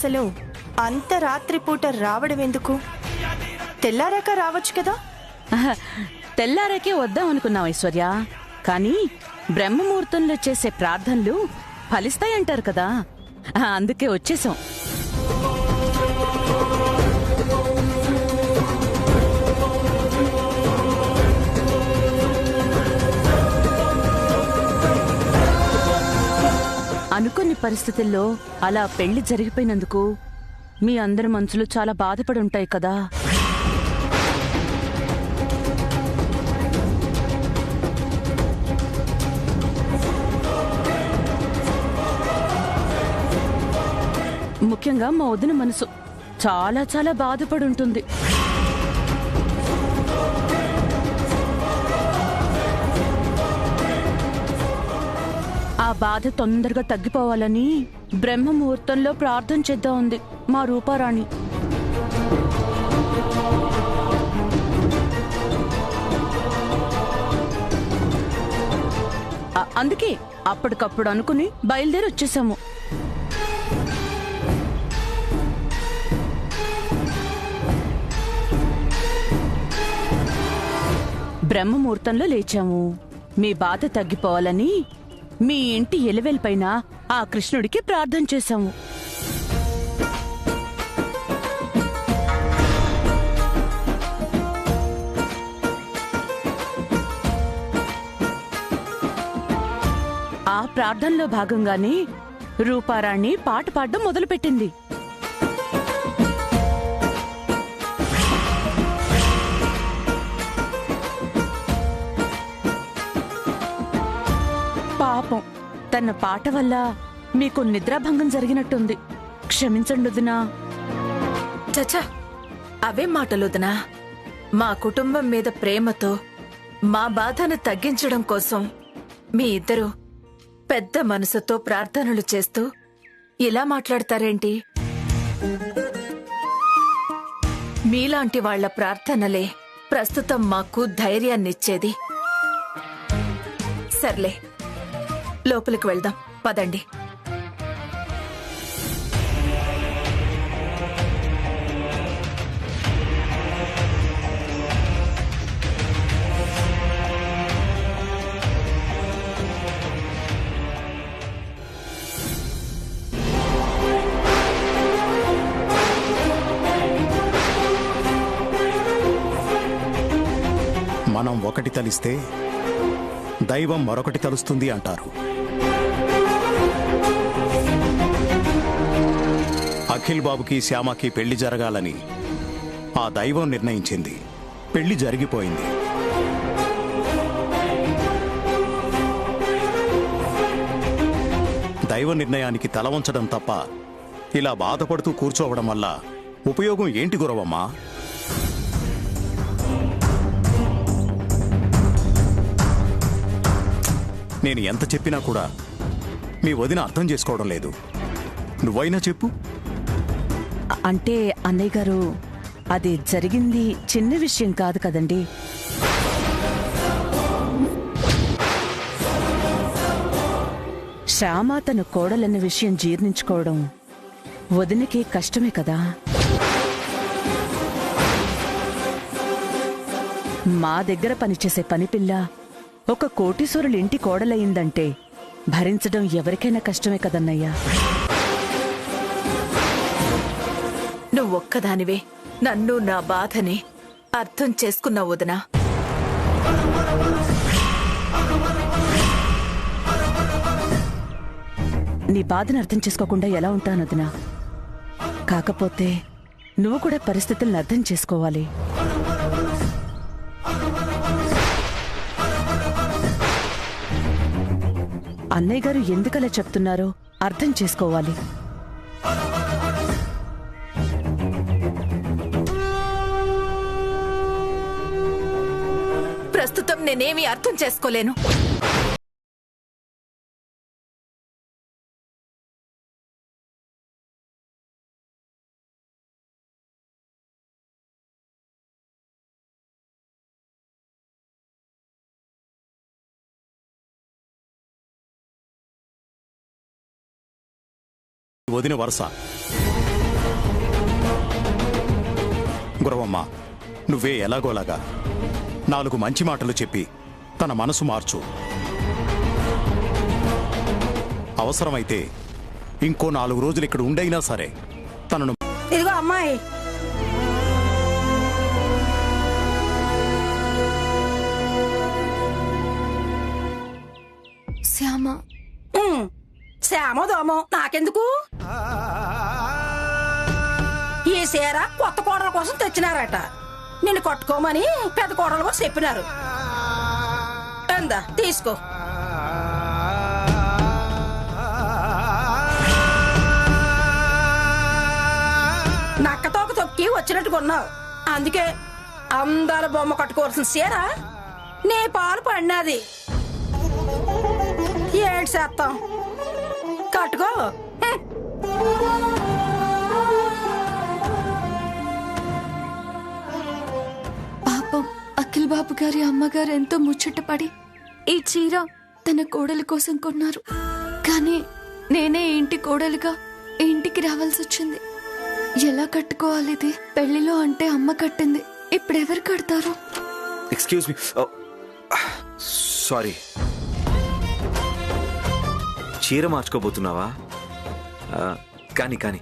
అసలు అంత రాత్రిపూట రావడం ఎందుకు? తెల్లారాక రావచ్చు కదా. తెల్లారాకే వద్దాం అనుకున్నాం ఐశ్వర్య. కానీ బ్రహ్మముహూర్తంలో చేసే ప్రార్థనలు ఫలిస్తాయంటారు కదా, అందుకే వచ్చేసాం. అనుకోని పరిస్థితుల్లో అలా పెళ్లి జరిగిపోయినందుకు మీ అందరి మనసులు చాలా బాధపడి ఉంటాయి కదా. ముఖ్యంగా మా వదిన మనసు చాలా చాలా బాధపడి ఉంటుంది. ఆ బాధ తొందరగా తగ్గిపోవాలని బ్రహ్మ ముహూర్తంలో ప్రార్థన చేద్దాం ఉంది మా రూపారాణి. అందుకే అప్పటికప్పుడు అనుకుని బయలుదేరి వచ్చేసాము. బ్రహ్మముహూర్తంలో లేచాము. మీ బాధ తగ్గిపోవాలని మీ ఇంటి ఎలివెల్పైన ఆ కృష్ణుడికి ప్రార్థన చేశాము. ఆ ప్రార్థనలో భాగంగానే రూపారాణి పాట పాడడం మొదలుపెట్టింది. పాపం, తన పాట వల్ల మీకు నిద్రాభంగం జరిగినట్టుంది. క్షమించండి వదినా. చచ్చా, అవే మాటలుదనా. మా కుటుంబం మీద ప్రేమతో మా బాధను తగ్గించడం కోసం మీ ఇద్దరు పెద్ద మనసుతో ప్రార్థనలు చేస్తూ ఇలా మాట్లాడతారేంటి? మీలాంటి వాళ్ల ప్రార్థనలే ప్రస్తుతం మాకు ధైర్యాన్నిచ్చేది. సర్లే, లోపలికి వెళ్దాం పదండి. మనం ఒకటి తలిస్తే దైవం మరొకటి తలుస్తుంది అంటారు. అఖిల్ బాబుకి శ్యామకి పెళ్లి జరగాలని ఆ దైవం నిర్ణయించింది. పెళ్లి జరిగిపోయింది. దైవ నిర్ణయానికి తల వంచడం తప్ప ఇలా బాధపడుతూ కూర్చోవడం వల్ల ఉపయోగం ఏంటి గురవమ్మా? నేను ఎంత చెప్పినా కూడా మీ వదిన అర్థం చేసుకోవడం లేదు. నువ్వైనా చెప్పు. అంటే అన్నయ్య గారు, అది జరిగింది చిన్న విషయం కాదు కదండి. శ్యామ తన కోడలన్న విషయం జీర్ణించుకోవడం వదినకి కష్టమే కదా. మా దగ్గర పనిచేసే పనిపిల్ల ఒక కోటీశ్వరుల ఇంటి కోడలయ్యిందంటే భరించడం ఎవరికైనా కష్టమే కదన్నయ్యా. నువ్వొక్కదానివే నన్ను, నా బాధని అర్థం చేసుకున్నావు వదినా. నీ బాధను అర్థం చేసుకోకుండా ఎలా ఉంటాను వదినా? కాకపోతే నువ్వు కూడా పరిస్థితులను అర్థం చేసుకోవాలి. అన్నయ్య గారు ఎందుకలా చెప్తున్నారో అర్థం చేసుకోవాలి. ప్రస్తుతం నేనేమీ అర్థం చేసుకోలేను. వదిన వరస గురవమ్మ, నువ్వే ఎలాగోలాగా 4 మంచి మాటలు చెప్పి తన మనసు మార్చు. అవసరమైతే ఇంకో 4 రోజులు ఇక్కడ ఉండైనా సరే తనను. ఇదిగో అమ్మాయి, శ్యామ. శ్యామోదోమో నాకెందుకు? ఈ చీర కొత్త కోడల కోసం తెచ్చినారట. నిన్ను కట్టుకోమని పెద్ద కోడలు కూడా చెప్పినారు. అందా తీసుకో. నక్కతోక తొక్కి వచ్చినట్టు కొన్నావు. అందుకే అందాల బొమ్మ కట్టుకోవాల్సిన చీర నీ పాలు పడినది. ఏంటి చేస్తాం, కట్టుకో. పాపం అఖిల్ బాబు గారి అమ్మగారు ఎంతో ముచ్చటపడి ఈ చీర తన కోడలి కోసం కొన్నారు. కానీ నేనే ఇంటి కోడలిగా ఈ ఇంటికి రావాల్సి వచ్చింది. ఎలా కట్టుకోవాలి ఇది? పెళ్లిలో అంటే అమ్మ కట్టింది, ఇప్పుడెవరు కడతారు? Excuse me, sorry. చీర మార్చుకోబోతున్నావా? కానీ కానీ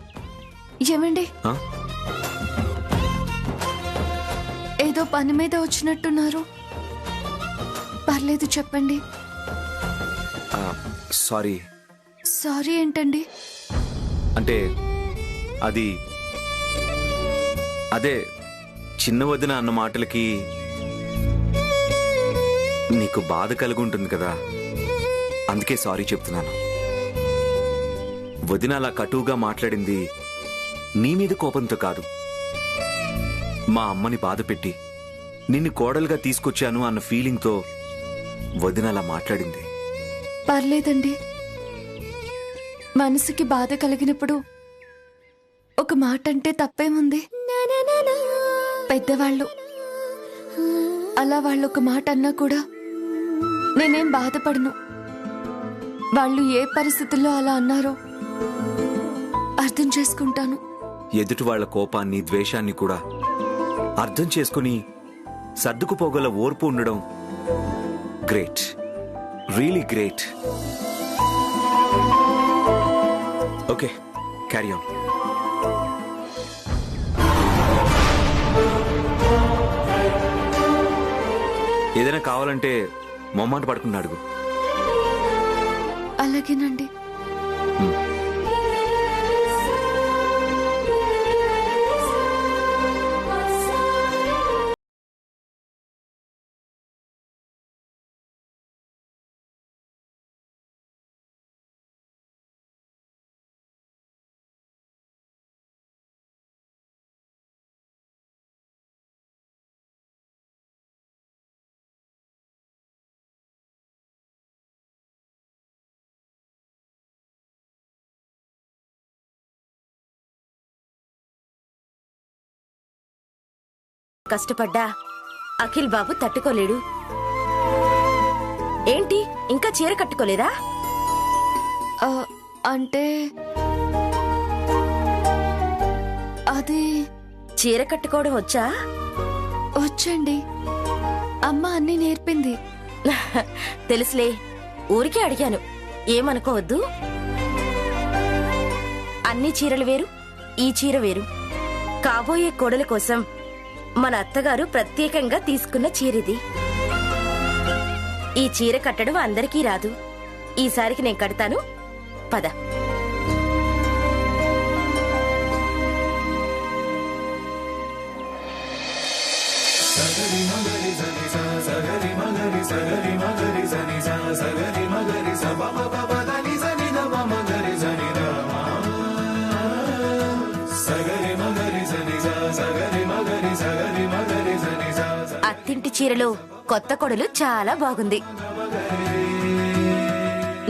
ఏమండి, ఆ? ఏదో పని మీద వచ్చినట్టున్నారు. పర్లేదు చెప్పండి. సారీ. సారీ ఏంటండి? అంటే అదే చిన్న వదిన అన్న మాటలకి నీకు బాధ కలుగుంటుంది కదా, అందుకే సారీ చెప్తున్నాను. వదిన అలా కటువుగా మాట్లాడింది నీ మీద కోపంతో కాదు, మా అమ్మని బాధ పెట్టి నిన్ను కోడలుగా తీసుకొచ్చాను అన్న ఫీలింగ్తో వదిన అలా మాట్లాడింది. పర్లేదండి, మనసుకి బాధ కలిగినప్పుడు ఒక మాట అంటే తప్పేముంది? పెద్దవాళ్ళు అలా వాళ్ళు ఒక మాట అన్నా కూడా నేనేం బాధపడను. వాళ్ళు ఏ పరిస్థితుల్లో అలా అన్నారో అర్థం చేసుకుంటాను. ఎదుటి వాళ్ల కోపాన్ని, ద్వేషాన్ని కూడా అర్థం చేసుకుని సర్దుకుపోగల ఓర్పు ఉండడం great, really great. Okay, carry on. ఏదైనా కావాలంటే మొమ్మాట పడుకుని అడుగు. అలాగేనండి. కష్టపడ్డా అఖిల్ బాబు తట్టుకోలేడు. ఏంటి ఇంకా చీర కట్టుకోలేదా? అంటే అది చీర కట్టుకోవడం వచ్చా? వచ్చండి, అమ్మ అన్ని నేర్పింది. తెలుసులే, ఊరికే అడిగాను, ఏమనుకోవద్దు. అన్ని చీరలు వేరు, ఈ చీర వేరు. కాబోయే కోడల కోసం మన అత్తగారు ప్రత్యేకంగా తీసుకున్న చీరిది. ఈ చీర కట్టడం అందరికీ రాదు. ఈసారికి నేను కడతాను, పద. అత్తింటి చీరలో కొత్త కొడలు చాలా బాగుంది.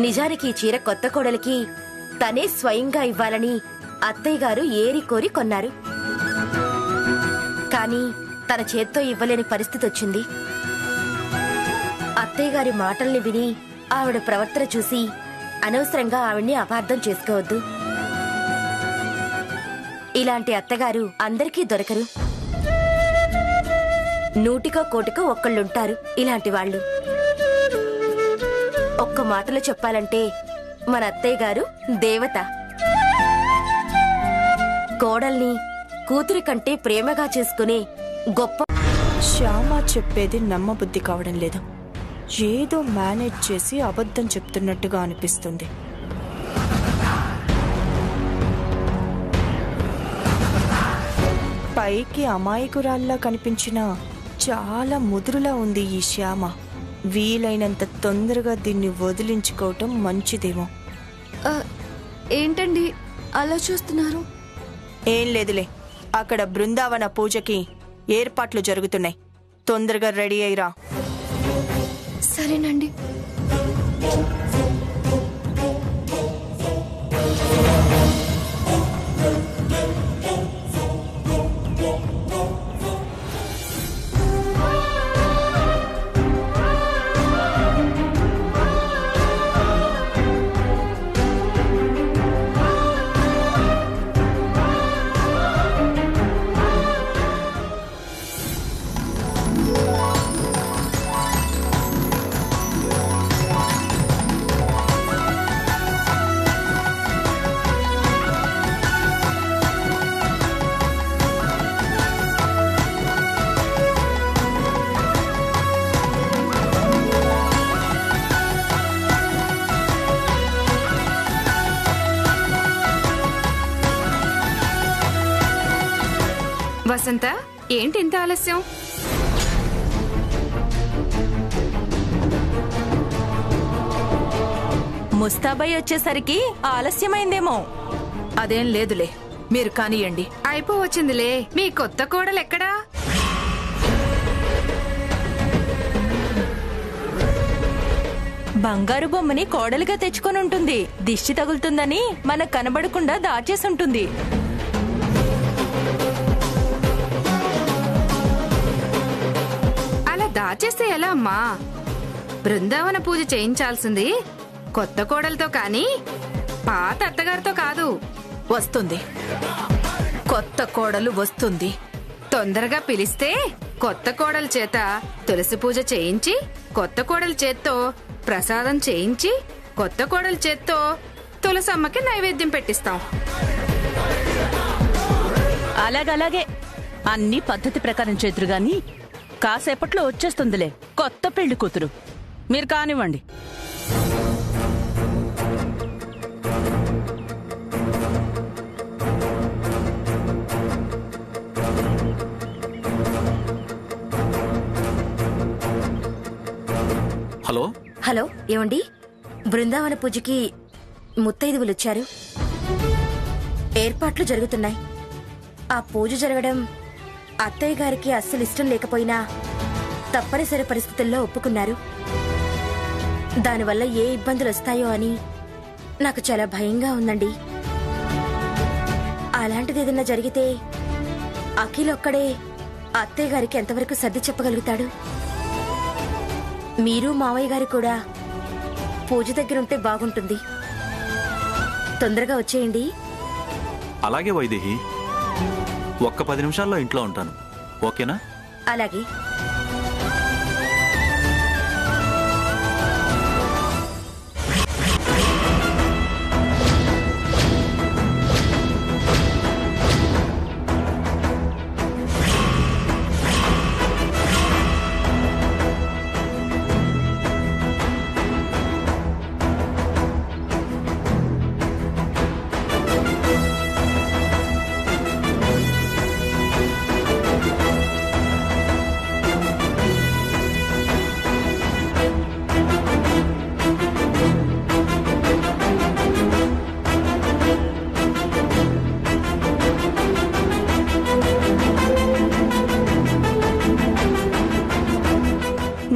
నిజానికి ఈ చీర కొత్త కోడలికి తనే స్వయంగా ఇవ్వాలని అత్తయ్య గారు ఏరి కోరి కొన్నారు. కానీ తన చేత్తో ఇవ్వలేని పరిస్థితి వచ్చింది. అత్తయ్య గారి మాటల్ని విని ఆవిడ ప్రవర్తన చూసి అనవసరంగా ఆవిడ్ని అపార్థం చేసుకోవద్దు. ఇలాంటి అత్తగారు అందరికీ దొరకరు. నూటికో కోటికో ఒక్కళ్ళుంటారు ఇలాంటి వాళ్ళు. ఒక్క మాటలో చెప్పాలంటే మన అత్తయ్య గారు దేవత. కోడల్ని కూతురి కంటే ప్రేమగా చేసుకునే గొప్ప. శ్యామ చెప్పేది నమ్మబుద్ధి కావడం లేదు. ఏదో మేనేజ్ చేసి అబద్ధం చెప్తున్నట్టుగా అనిపిస్తుంది. పైకి అమాయకురాల్లా కనిపించినా చాలా ముదురులా ఉంది ఈ శ్యామ. వీలైనంత తొందరగా దీన్ని వదిలించుకోవటం మంచిదేమో. ఏంటండి అలా చూస్తున్నారు? ఏం లేదులే, అక్కడ బృందావన పూజకి ఏర్పాట్లు జరుగుతున్నాయి. తొందరగా రెడీ అయ్యిరా. సరేనండి. వసంత, ఏంటి ఇంత ఆలస్యం? ముస్తాబాయ్ వచ్చేసరికి ఆలస్యమైందేమో. అదేం లేదులే, మీరు కానియండి. అయిపోవచ్చిందిలే. మీ కొత్త కోడలు ఎక్కడా? బంగారు బొమ్మని కోడలుగా తెచ్చుకొని ఉంటుంది. దిష్టి తగులుతుందని మనకు కనబడకుండా దాచేసుంటుంది. అలా దాచేస్తే ఎలా అమ్మా? బృందావన పూజ చేయించాల్సింది కొత్త కోడలతో కానీ పాత అత్తగారితో కాదు. వస్తుంది, కొత్త కోడలు వస్తుంది. తొందరగా పిలిస్తే కొత్త కోడల చేత తులసి పూజ చేయించి, కొత్త కోడల చేత్తో ప్రసాదం చేయించి, కొత్త కోడల చేత్తో తులసమ్మకి నైవేద్యం పెట్టిస్తాం. అలాగలాగే అన్ని పద్ధతి ప్రకారం చేతురు గాని కాసేపట్లో వచ్చేస్తుందిలే కొత్త పెళ్లి కూతురు. మీరు కానివ్వండి. హలో హలో, ఏమండి? బృందావన పూజకి ముత్తైదువులొచ్చారు. ఏర్పాట్లు జరుగుతున్నాయి. ఆ పూజ జరగడం అత్తయ్య గారికి అస్సలు ఇష్టం లేకపోయినా తప్పనిసరి పరిస్థితుల్లో ఒప్పుకున్నారు. దానివల్ల ఏ ఇబ్బందులు వస్తాయో అని నాకు చాలా భయంగా ఉందండి. అలాంటిది ఏదైనా జరిగితే అఖిల్ ఒక్కడే అత్తయ్య గారికి ఎంతవరకు సర్ది చెప్పగలుగుతాడు? మీరు మావయ్య గారు కూడా పూజ దగ్గరుంటే బాగుంటుంది. తొందరగా వచ్చేయండి. అలాగే వైదేహి, ఒక్క 10 నిమిషాల్లో ఇంట్లో ఉంటాను. ఓకేనా? అలాగే.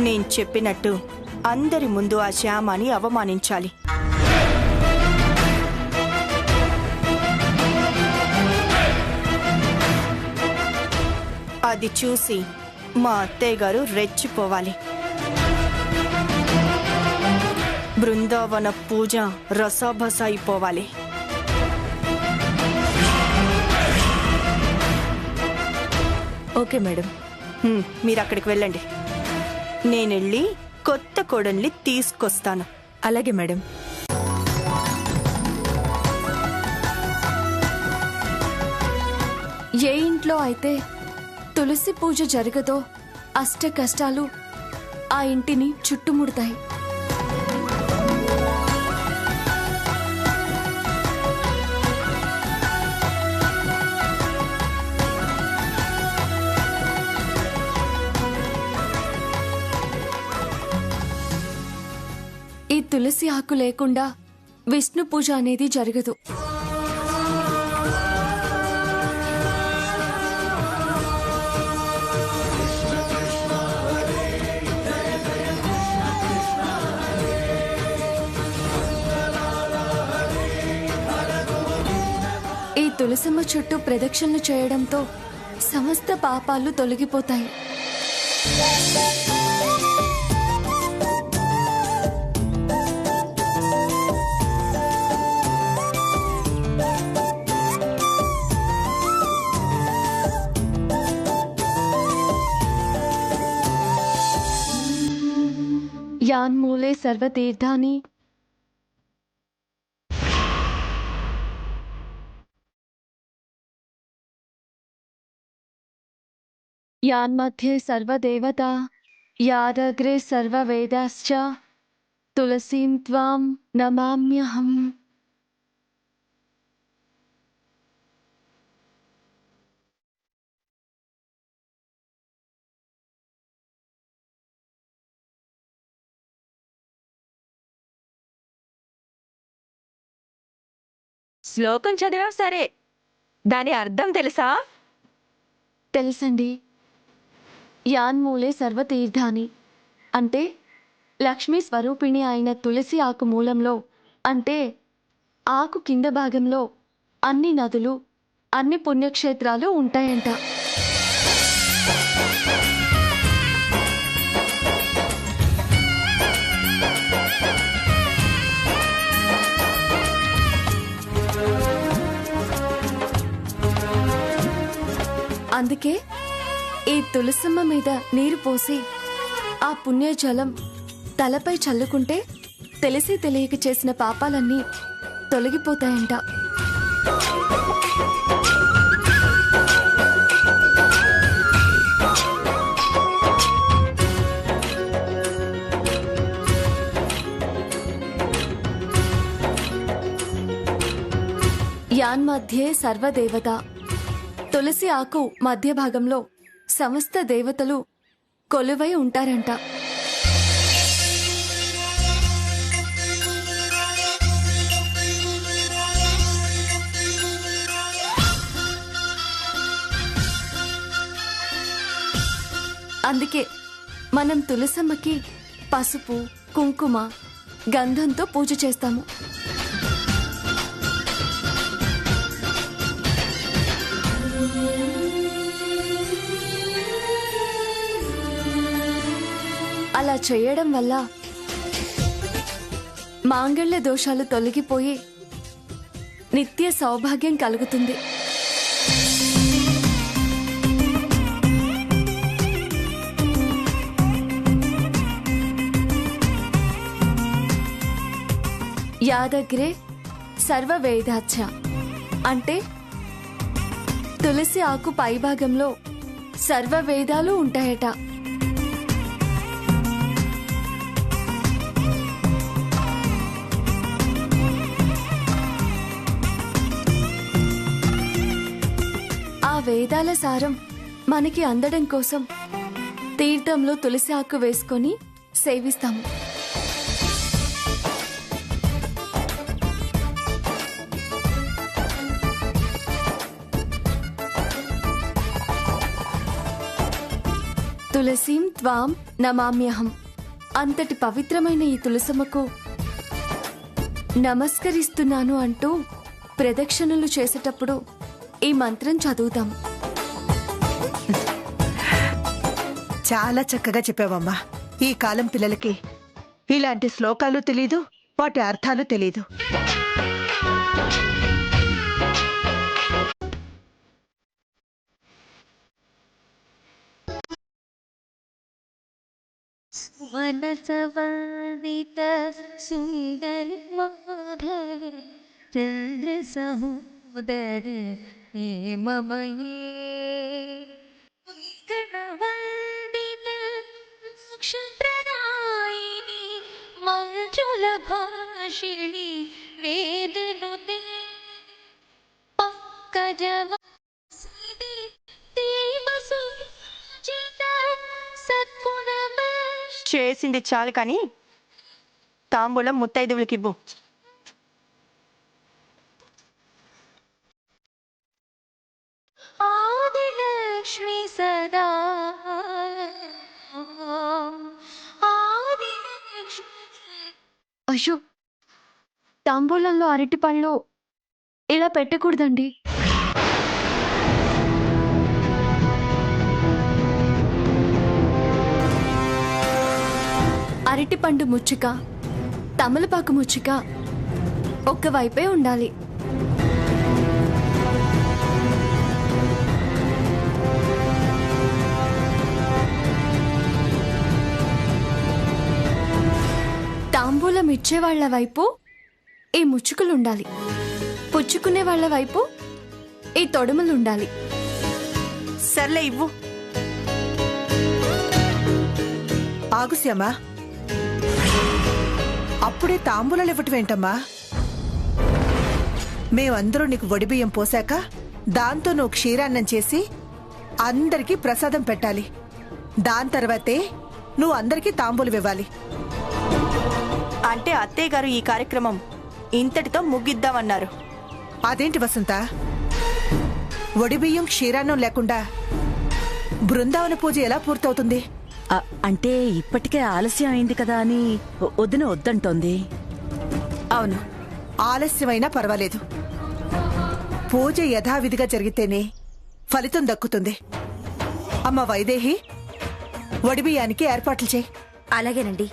నేను చెప్పినట్టు అందరి ముందు ఆ శ్యామని అవమానించాలి. అది చూసి మా అత్తయ్య గారు రెచ్చిపోవాలి. బృందావన పూజ రసాభస అయిపోవాలి. ఓకే మేడం, మీరు అక్కడికి వెళ్ళండి. నేనెళ్ళి కొత్త కోడల్ని తీసుకొస్తాను. అలాగే మేడం. ఏ ఇంట్లో అయితే తులసి పూజ జరగదో అష్ట కష్టాలు ఆ ఇంటిని చుట్టుముడతాయి. ఈ తులసి ఆకు లేకుండా విష్ణు పూజ అనేది జరగదు. ఈ తులసమ్మ చుట్టూ ప్రదక్షిణలు చేయడంతో సమస్త పాపాలు తొలగిపోతాయి. యాన్మూలే సర్వతీర్థాని యాన్మధ్యే సర్వదేవతా యాదగ్రే సర్వవేదాశ్చ తులసీం త్వాం నమామ్యహం. శ్లోకం చదివావు సరే, దాని అర్థం తెలుసా? తెలుసండి. యాన్మూలే సర్వతీర్థాని అంటే లక్ష్మీ స్వరూపిణి అయిన తులసి ఆకు మూలంలో, అంటే ఆకు కింద భాగంలో అన్ని నదులు, అన్ని పుణ్యక్షేత్రాలు ఉంటాయంట. అందుకే ఈ తులసమ్మ మీద నీరు పోసి ఆ పుణ్యజలం తలపై చల్లుకుంటే తెలిసి తెలియక చేసిన పాపాలన్నీ తొలగిపోతాయంట. యాన్మధ్యే సర్వదేవత, తులసి ఆకు మధ్య భాగంలో సమస్త దేవతలు కొలువై ఉంటారంట. అందుకే మనం తులసమ్మకి పసుపు, కుంకుమ, గంధంతో పూజ చేస్తాము. అలా చేయడం వల్ల మాంగళ్య దోషాలు తొలగిపోయి నిత్య సౌభాగ్యం కలుగుతుంది. యాదగ్రే సర్వవేదాచ్చ అంటే తులసి ఆకు పైభాగంలో సర్వవేదాలు ఉంటాయట. ఆ వేదాల సారం మనకి అందడం కోసం తీర్థంలో తులసి ఆకు వేసుకొని సేవిస్తాము. తులసీం త్వాం నమామ్యహం. అంతటి పవిత్రమైన ఈ తులసమ్మకు నమస్కరిస్తున్నాను అంటూ ప్రదక్షిణలు చేసేటప్పుడు ఈ మంత్రం చదువుతాం. చాలా చక్కగా చెప్పావమ్మా. ఈ కాలం పిల్లలకి ఇలాంటి శ్లోకాలు తెలీదు, వాటి అర్థాలు తెలీదు. వనసవందిత సుందర మాధవ చంద్ర సముదర హేమమయీ గణవందిత నక్షత్రరాయిని మంజుల భాషిణి వేదనుతే పంకజవ చేసింది చాలు కానీ తాంబూలం ముత్తైదువులకివ్వు. ఆదిలక్ష్మి సదా అయ్యో, తాంబూలంలో అరటి పళ్ళు ఇలా పెట్టకూడదండి. అరటిపండు ముచ్చిక, తమలపాకు ముచ్చిక ఒక్కవైపే ఉండాలి. తాంబూలం ఇచ్చేవాళ్ల వైపు ఈ ముచ్చుకులుండాలి, పుచ్చుకునే వాళ్ల వైపు ఈ తొడుములుండాలి. సర్లే ఇవ్వు. ఆగు శ్యామా, అప్పుడే తాంబూలాలు ఇవ్వటమేంటమ్మా? మేమందరూ నీకు వడిబియ్యం పోసాక దాంతో నువ్వు క్షీరాన్నం చేసి అందరికీ ప్రసాదం పెట్టాలి. దాని తర్వాతే నువ్వు అందరికీ తాంబూలం ఇవ్వాలి. అంటే అత్తయ్య గారు ఈ కార్యక్రమం ఇంతటితో ముగిద్దామన్నారు. అదేంటి వసంత, వడిబియ్యం క్షీరాన్నం లేకుండా బృందావన పూజ ఎలా పూర్తవుతుంది? అంటే ఇప్పటికే ఆలస్యం అయింది కదా అని వదిన వద్దంటోంది. అవును, ఆలస్యమైనా పర్వాలేదు, పూజ యథావిధిగా జరిగితేనే ఫలితం దక్కుతుంది. అమ్మ వైదేహి, వడిబియ్యానికి ఏర్పాట్లు చేయి. అలాగేనండి.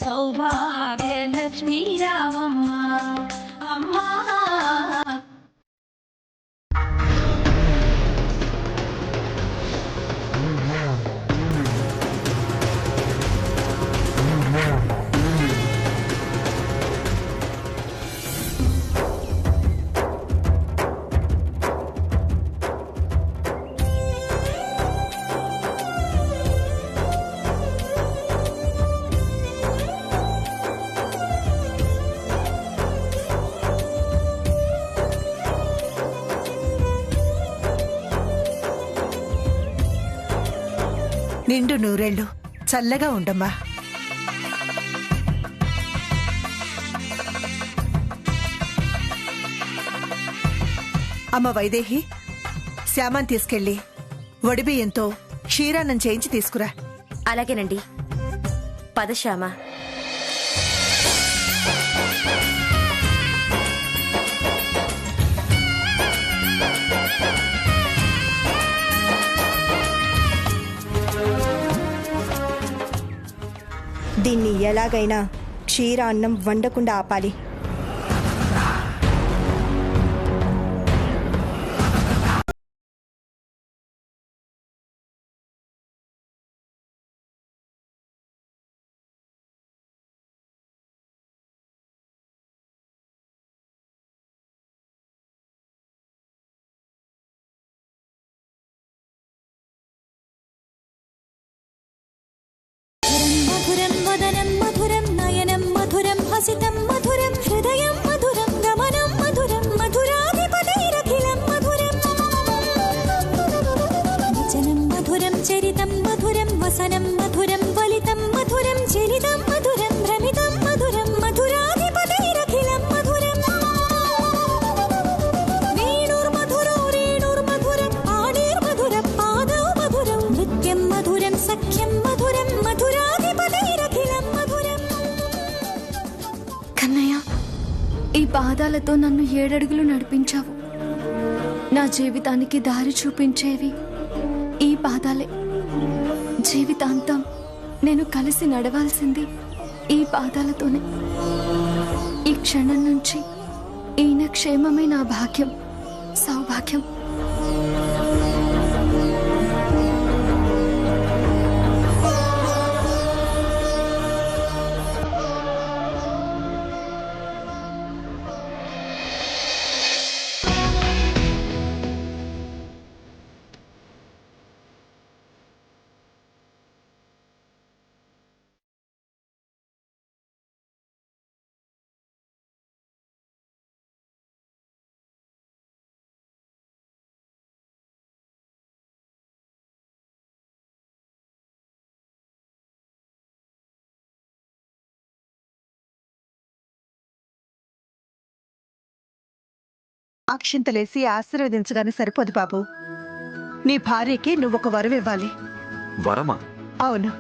సౌభాగ్యలక్ష్మీ రామమ్మ అమ్మా. నిండు నూరేళ్లు చల్లగా ఉండమ్మా. అమ్మ వైదేహి, శ్యామాన్ తీసుకెళ్లి వడిబియ్యంతో క్షీరాన్నం చేయించి తీసుకురా. అలాగేనండి. పదశ్యామ. దీన్ని ఎలాగైనా క్షీరాన్నం వండకుండా ఆపాలి. పాదాలతో నన్ను 7 అడుగులు నడిపించావు. నా జీవితానికి దారి చూపించేవి ఈ పాదాలే. జీవితాంతం నేను కలిసి నడవాల్సింది ఈ పాదాలతోనే. ఈ క్షణం నుంచి ఈయన క్షేమమే నా భాగ్యం, సౌభాగ్యం. అక్షింతలేసి ఆశీర్వదించగానే సరిపోదు బాబు. నీ భార్యకి నువ్వొక వరం ఇవ్వాలి. వరమా? అవును.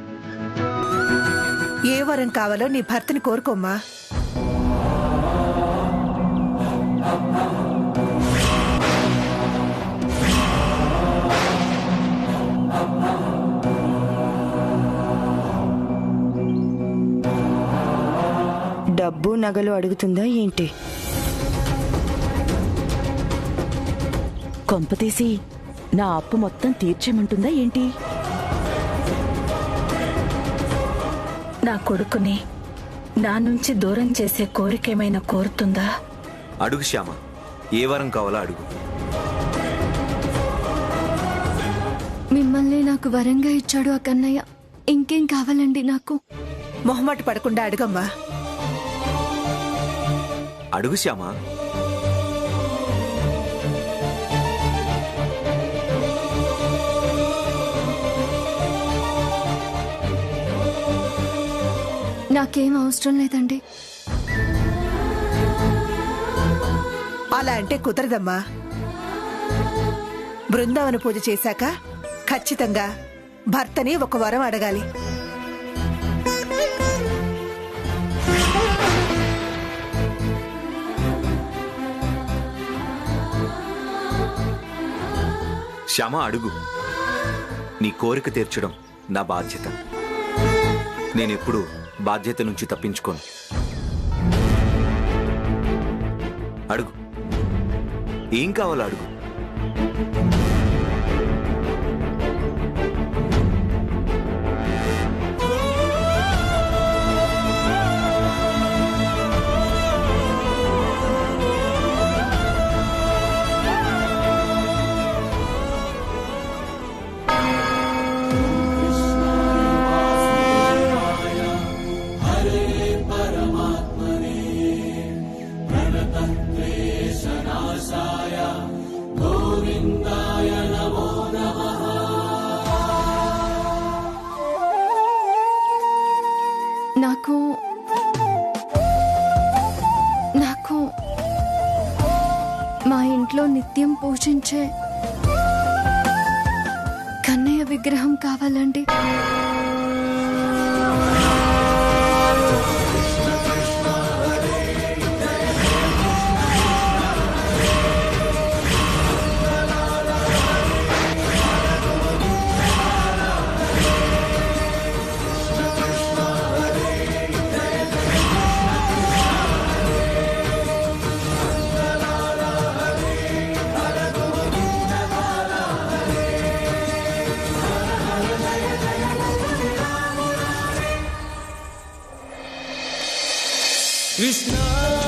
ఏ వరం కావాలో నీ భర్తని కోరుకోమ్మా. డబ్బు నగలు అడుగుతుందా ఏంటి? కొంపతీసి నా అప్పు మొత్తం తీర్చేమంటుందా ఏంటి? నా కొడుకుని నా నుంచి దూరం చేసే కోరికేమైనా కోరుతుందా? అడుగు శ్యామ, ఏ వరం కావాలో అడుగు. మిమ్మల్ని నాకు వరంగా ఇచ్చాడు ఆ కన్నయ్య. ఇంకేం కావాలండి నాకు? మొహమాట పడకుండా అడుగమ్మా. అడుగు శ్యామ. నాకేం అవసరం లేదండి. అలా అంటే కుదరదమ్మా. బృందావన పూజ చేశాక ఖచ్చితంగా భర్తని ఒక వరం అడగాలి. శ్యామ అడుగు. నీ కోరిక తీర్చడం నా బాధ్యత. నేనెప్పుడు బాధ్యత నుంచి తప్పించుకోను. అడుగు, ఏం కావాలో అడుగు. నాకు మా ఇంట్లో నిత్యం పూజించే కన్నయ్య విగ్రహం కావాలండి. Krishna